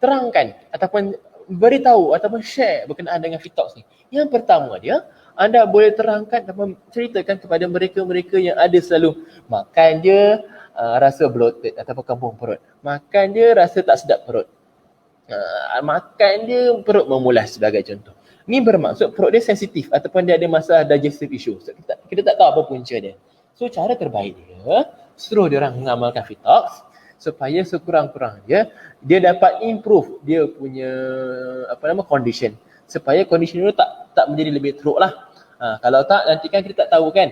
terangkan ataupun beritahu ataupun share berkenaan dengan Fitox ni. Yang pertama dia, anda boleh terangkan ataupun ceritakan kepada mereka-mereka yang ada selalu makan dia rasa bloated ataupun kembung perut. Makan dia rasa tak sedap perut. Makan dia perut memulas sebagai contoh. Ni bermaksud perut dia sensitif ataupun dia ada masalah digestive issue. So, kita tak tahu apa punca dia. So cara terbaik dia, suruh dia orang mengamalkan Fitox supaya sekurang-kurangnya dia dapat improve dia punya condition, supaya condition dia tak menjadi lebih teruk lah. Kalau tak, nanti kan kita tak tahu kan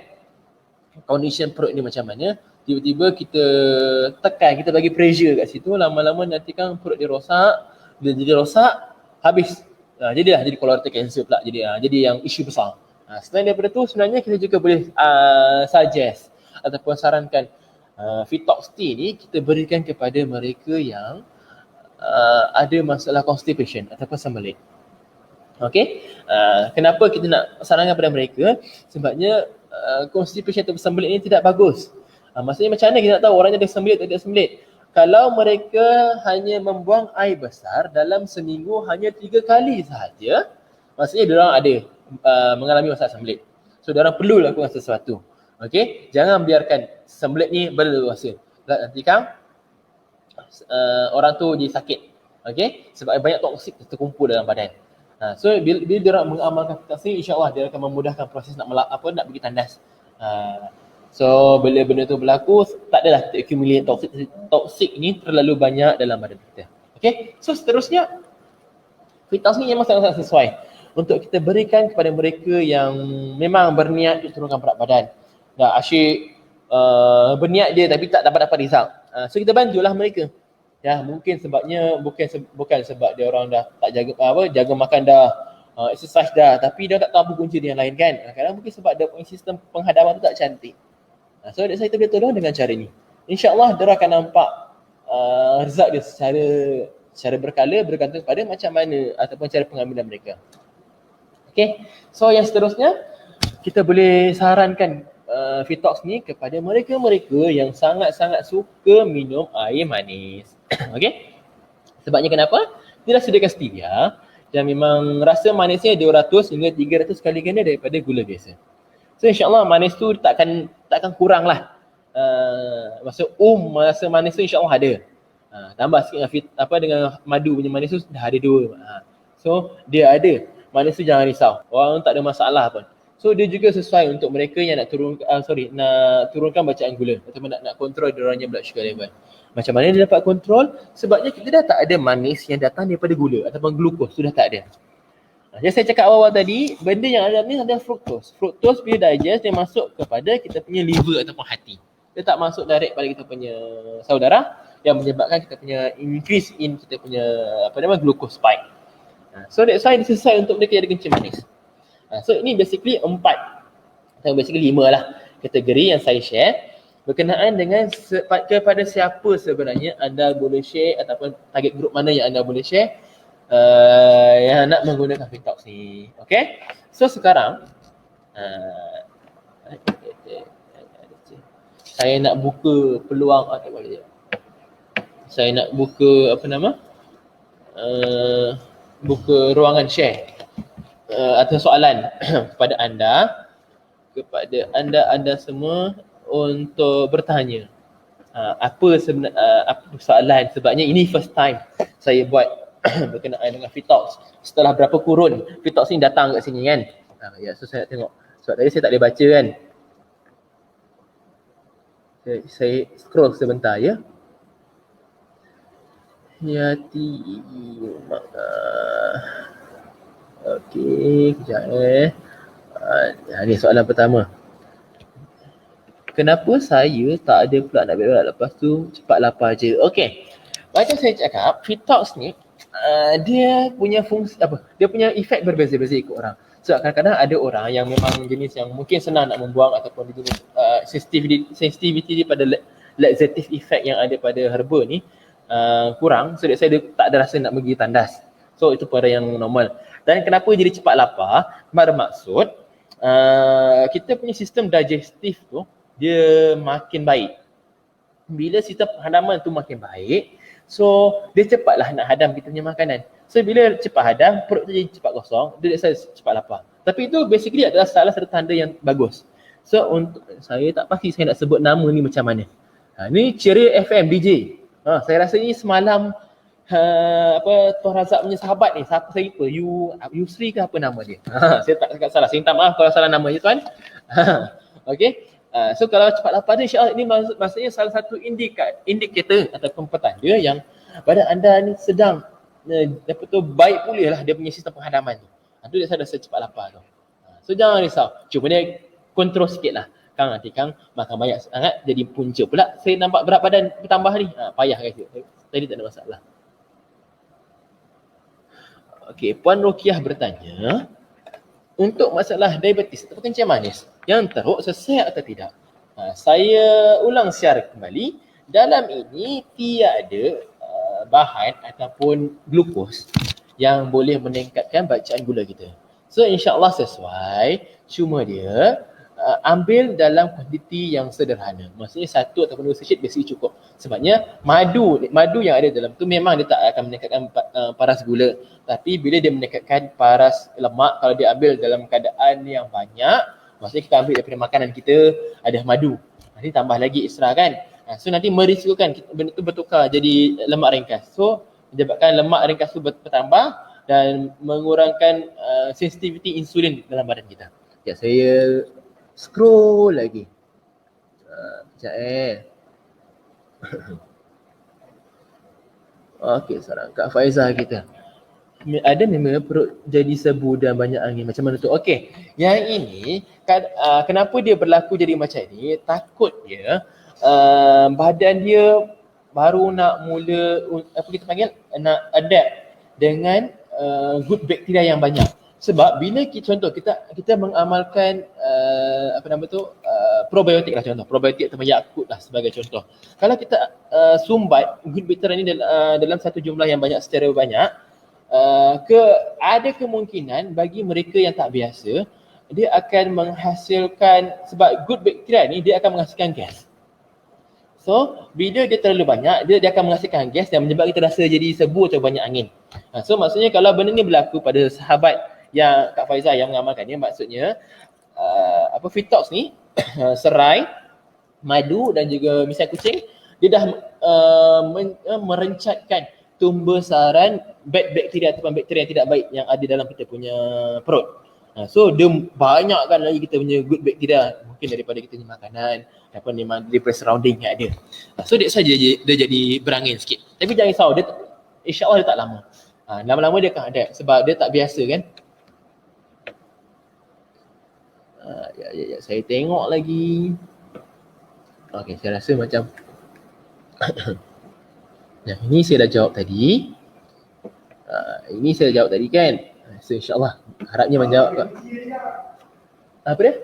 condition perut ni macam mana. Tiba-tiba kita tekan, kita bagi pressure kat situ, lama-lama nanti kan perut dia rosak. Bila jadi rosak, habis. Jadi colorectal cancer pula, jadi yang isu besar. Selain daripada tu, sebenarnya kita juga boleh suggest ataupun sarankan Fitox Tea ni kita berikan kepada mereka yang ada masalah constipation ataupun sembelit. Okey, kenapa kita nak sarankan kepada mereka? Sebabnya constipation atau sembelit ni tidak bagus. Maksudnya macam mana kita nak tahu orangnya ada sembelit atau tidak sembelit? Kalau mereka hanya membuang air besar dalam seminggu hanya 3 kali sahaja, maksudnya dia orang ada mengalami masalah sembelit. So dia orang perlu lakukan sesuatu. Okey, jangan biarkan sembelit ni berleluasa. Nanti kan orang tu jadi sakit. Okey, sebab banyak toksik terkumpul dalam badan. So bila dia orang mengamalkan Fitox ni, insya-Allah dia akan memudahkan proses nak pergi tandas. So bila benda tu berlaku, tak adalah kita accumulate toksik ni terlalu banyak dalam badan kita. Okay, so seterusnya Fitox ni memang sangat-sangat sesuai untuk kita berikan kepada mereka yang memang berniat untuk turunkan berat badan. Asyik berniat je tapi tak dapat result. So kita bantulah mereka. Ya, mungkin sebabnya bukan sebab dia orang dah tak jaga makan dah, exercise dah, tapi dia tak tahu apa punca dia yang lain kan. Kadang mungkin sebab dia punya sistem penghadapan tu tak cantik. So saya boleh tolong dengan cara ni. InsyaAllah dia akan nampak result dia secara berkala, bergantung pada macam mana ataupun cara pengambilan mereka. Okay, so yang seterusnya kita boleh sarankan Fitox ni kepada mereka-mereka yang sangat-sangat suka minum air manis. Okay, sebabnya kenapa? Dia dah sediakan stevia dan memang rasa manisnya 200 hingga 300 kali ganda daripada gula biasa. So insyaAllah manis tu takkan kurang lah. Maksud rasa manis tu insyaAllah ada. Tambah sikit dengan madu punya manis tu dah ada 2. So dia ada. Manis tu jangan risau. Orang tak ada masalah pun. So dia juga sesuai untuk mereka yang nak turunkan bacaan gula ataupun nak kontrol dia orangnya blood sugar level. Macam mana dia dapat kontrol? Sebabnya kita dah tak ada manis yang datang daripada gula ataupun glukos, sudah tak ada. Yang saya cakap awal tadi, benda yang ada ni adalah fructose. Fructose bila digest dia masuk kepada kita punya liver ataupun hati. Dia tak masuk direct pada kita punya saudara yang menyebabkan kita punya increase in kita punya glucose spike. So that's why dia sesuai untuk mereka yang ada kencing manis. So ini basically 4 atau basically 5 lah kategori yang saya share berkenaan dengan kepada siapa sebenarnya anda boleh share ataupun target group mana yang anda boleh share yang nak menggunakan Fitox ni. Okay, so sekarang saya nak buka peluang saya nak buka buka ruangan share atau soalan kepada anda semua untuk bertanya apa soalan, sebabnya ini first time saya buat berkenaan dengan Fitox. Setelah berapa kurun Fitox ni datang kat sini kan. Ya, so saya nak tengok. Sebab tadi saya tak boleh baca kan. Saya scroll sebentar ya. Yati okey, kejap ni soalan pertama. Kenapa saya tak ada pula nak berak lepas tu cepat lapar je? Okey. Macam saya cakap, Fitox ni dia punya fungsi dia punya efek berbeza-beza ikut orang. So kadang-kadang ada orang yang memang jenis yang mungkin senang nak membuang ataupun jenis sensitivity dia pada laxative effect yang ada pada herba ni kurang. So saya tak ada rasa nak pergi tandas. So itu pada yang normal. Dan kenapa jadi cepat lapar? Bermaksud kita punya sistem digestif tu dia makin baik. Bila sistem penghadaman tu makin baik, So dia cepatlah nak hadam kita punya makanan. So bila cepat hadam, perut tu jadi cepat kosong, dia saya cepat lapar. Tapi itu basically adalah salah satu tanda yang bagus. So untuk saya tak pasti saya nak sebut nama ni macam mana. Ni Ceria FM DJ. Saya rasa ni semalam Tuan Razak punya sahabat ni, siapa saya lupa, Yusri ke apa nama dia. Saya tak cakap salah. Saya minta maaf kalau salah nama dia tuan. Okey. So kalau cepat lapar dia, insya-Allah ini maksudnya salah satu indikator ataupun petanda yang badan anda ni sedang baik pulih lah dia punya sistem penghadaman tu. Itu dia rasa cepat lapar tu. So jangan risau. Cuma dia kontrol sikit lah. Kang nanti Kang makan banyak sangat jadi punca pula. Saya nampak berat badan bertambah ni. Payah guys. Tadi tak ada masalah. Okey, Puan Rokiah bertanya, untuk masalah diabetes atau kencing manis yang teruk sesuai atau tidak? Saya ulang secara kembali, dalam ini tiada bahan ataupun glukos yang boleh meningkatkan bacaan gula kita. So insya-Allah sesuai, cuma dia ambil dalam kuantiti yang sederhana. Maksudnya 1 ataupun 2 sachet biasa cukup. Sebabnya madu yang ada dalam tu memang dia tak akan meningkatkan paras gula. Tapi bila dia meningkatkan paras lemak, kalau dia ambil dalam keadaan yang banyak, maksudnya kita ambil daripada makanan kita, ada madu. Nanti tambah lagi ekstra kan. So nanti merisikokan benda tu bertukar jadi lemak ringkas. So menyebabkan lemak ringkas tu bertambah dan mengurangkan sensitivity insulin dalam badan kita. Ya, saya scroll lagi. Sekejap Okey, sekarang Kak Faizah kita. Ada memang perut jadi sebu dan banyak angin. Macam mana tu? Okey, yang ini kenapa dia berlaku jadi macam ni? Takut dia badan dia baru nak mula apa kita panggil, nak adapt dengan good bacteria yang banyak. Sebab bila contoh kita mengamalkan probiotik lah contoh, probiotik atau Yakult lah sebagai contoh. Kalau kita sumbat good bacteria ni dalam satu jumlah yang banyak, secara banyak, ada kemungkinan bagi mereka yang tak biasa, dia akan menghasilkan, sebab good bacteria ni dia akan menghasilkan gas. So bila dia terlalu banyak, dia akan menghasilkan gas dan menyebabkan kita rasa jadi sebu atau banyak angin. So maksudnya kalau benda ni berlaku pada sahabat yang Kak Faizah yang mengamalkannya, maksudnya Fitox ni serai, madu dan juga misai kucing, dia dah merencatkan tumbesaran bad bakteria ataupun bakteria yang tidak baik yang ada dalam kita punya perut. So dia banyakkan lagi kita punya good bakteria, mungkin daripada kita punya makanan ataupun memang daripada surrounding yang ada. So dia saja dia jadi berangin sikit. Tapi jangan risau, dia insya-Allah dia tak lama. Lama-lama dia akan adapt sebab dia tak biasa kan. Saya tengok lagi. Okey, saya rasa macam yang ini saya dah jawab tadi. Ini saya dah jawab tadi kan. So insya-Allah harapnya menjawab kak. Apa dia?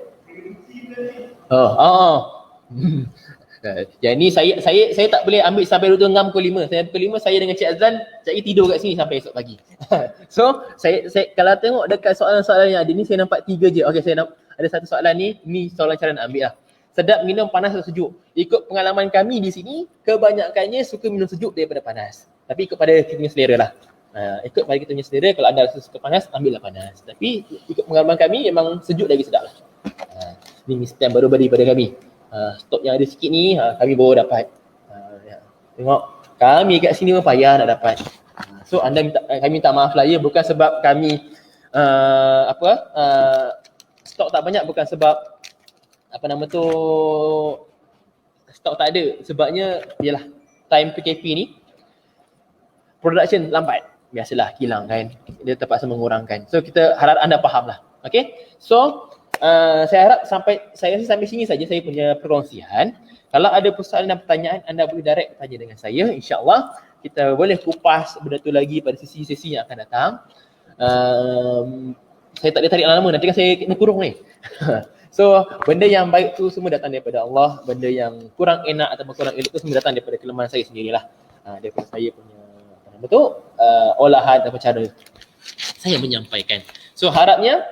Yang ni saya tak boleh ambil sampai 6 pukul 5. Saya pukul 5 saya dengan Cik Azlan cari tidur kat sini sampai esok pagi. So saya kalau tengok dekat soalan-soalan yang ada ni, saya nampak 3 je. Okey, saya ada satu soalan ni soalan cara nak ambil lah. Sedap minum panas atau sejuk? Ikut pengalaman kami di sini, kebanyakannya suka minum sejuk daripada panas. Tapi ikut pada kita punya selera lah. Ikut pada kita punya selera, kalau anda rasa suka panas, ambillah panas. Tapi ikut pengalaman kami, memang sejuk lagi sedap lah. Ni stem baru beri pada kami. Stok yang ada sikit ni, kami baru dapat. Tengok, kami kat sini pun payah nak dapat. So kami minta maaf lah ya, bukan sebab kami stok tak banyak, bukan sebab stok tak ada. Sebabnya ialah time PKP ni production lambat. Biasalah kilang kan, dia terpaksa mengurangkan. So kita harap anda faham lah. Okay, so saya harap sampai sini saja saya punya perkongsian. Kalau ada persoalan dan pertanyaan, anda boleh direct tanya dengan saya. InsyaAllah kita boleh kupas benda tu lagi pada sesi-sesi yang akan datang. Saya tak boleh tarik lama, nanti kan saya kena kurung ni. So benda yang baik tu semua datang daripada Allah. Benda yang kurang enak ataupun kurang elok tu semua datang daripada kelemahan saya sendirilah. Daripada saya punya olahan atau cara saya menyampaikan. So harapnya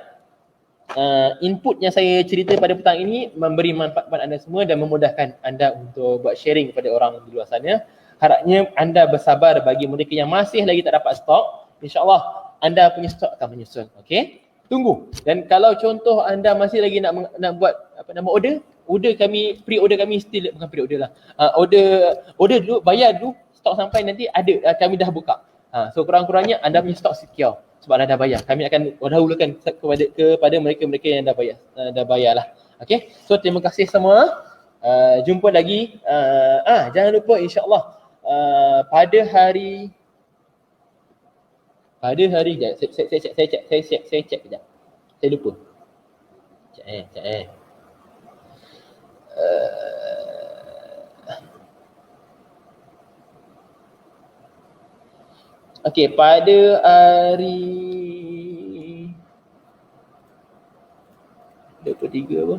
input yang saya cerita pada petang ini memberi manfaat kepada anda semua dan memudahkan anda untuk buat sharing kepada orang di luar sana. Harapnya anda bersabar. Bagi mereka yang masih lagi tak dapat stok, insyaAllah anda punya stok akan menyusul. Okey? Tunggu. Dan kalau contoh anda masih lagi nak buat order kami, pre-order kami still, bukan pre-order lah. Order dulu, bayar dulu, stok sampai nanti ada, kami dah buka. So kurang-kurangnya anda punya stok secure sebab anda dah bayar. Kami akan dahulukan kepada mereka-mereka yang dah bayar lah. Okey. So terima kasih semua. Jumpa lagi. Jangan lupa insya-Allah pada hari saya cek kejap. Saya lupa. Cek. Okey, pada hari 23 apa?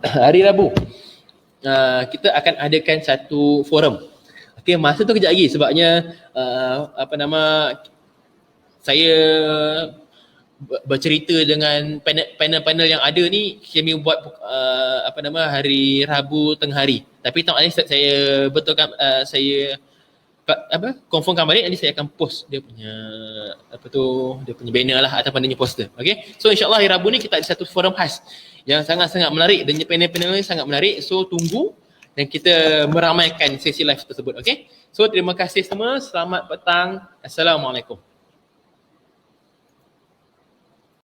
Hari Rabu. Kita akan adakan satu forum. Okey, masa tu kejap lagi sebabnya saya bercerita dengan panel-panel yang ada ni, kami buat hari Rabu tengah hari. Tapi tak maknanya saya betulkan, saya confirmkan balik, nanti saya akan post dia punya dia punya banner lah ataupun dia punya poster. Okey. So insya-Allah hari Rabu ni kita ada satu forum khas yang sangat-sangat menarik, dan panel-panel ni sangat menarik. So tunggu dan kita meramaikan sesi live tersebut. Okey. So terima kasih semua. Selamat petang. Assalamualaikum.